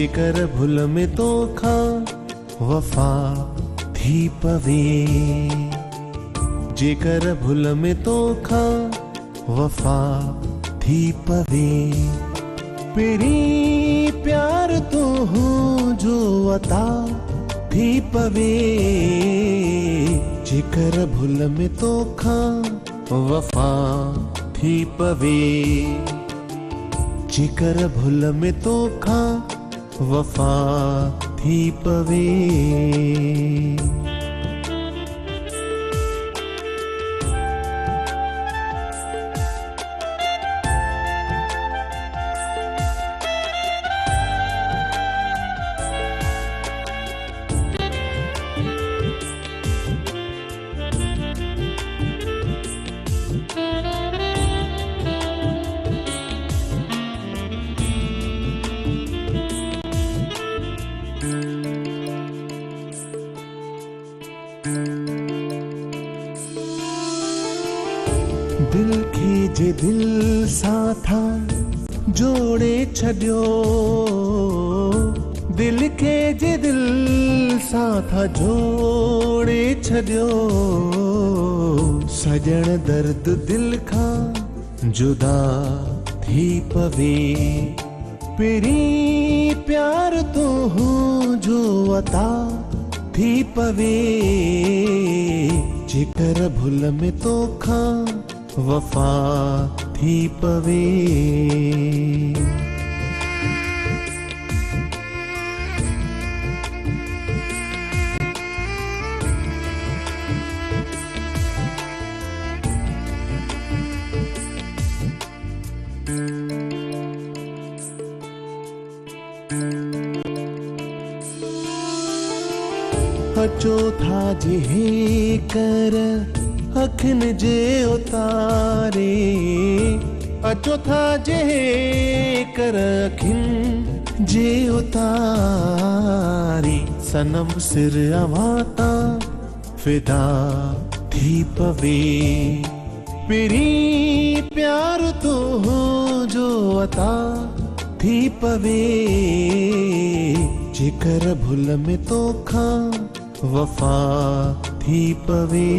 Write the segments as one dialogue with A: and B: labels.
A: जेकर भुल में तो खा वफा थी पवे, जेकर भुल में तो खा वफा थी पवे। पेरी प्यार तो हूँ जो अता थी पवे, जेकर भुल में तो खा वफा थी पवे, जेकर भुल में तो खा वफा थी पवे। दिल खे जे दिल सां था जोड़े छॾियो, दिल खे जे दिल सां था जोड़े छॾियो। सजण दर्द दिल खां जुदा थी पवे, पेरी प्यार तो हूँ जो अता थी पवे, जेकर भुल में तो खा वफा थी पवे। अचो था जे कर अखिन जे उतारे, अचो था जे कर अखिन जे उतारे। सनम सिर अवाता फिदा थी पवे, पेरी प्यार तो हो जो अता थी पवे, जेकर भुल में तो खा वफा थी पवे।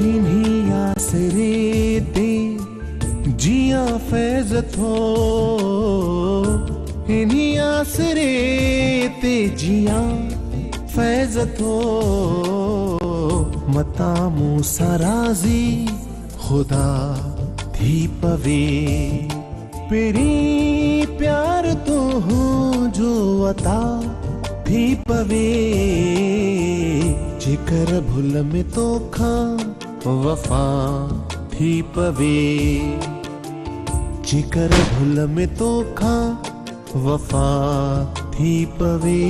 A: इन्हीं आसरे ते जिया फैज थो, इन्हीं आसरे ते जिया फैज थो। मता मूसा राजी खुदा थी पवे, पेरी प्यार तो हूँ जो अता थी पवे, जेकर भुल में तो खा वफा थी पवे, जेकर भुल में तो खा वफा थी पवे।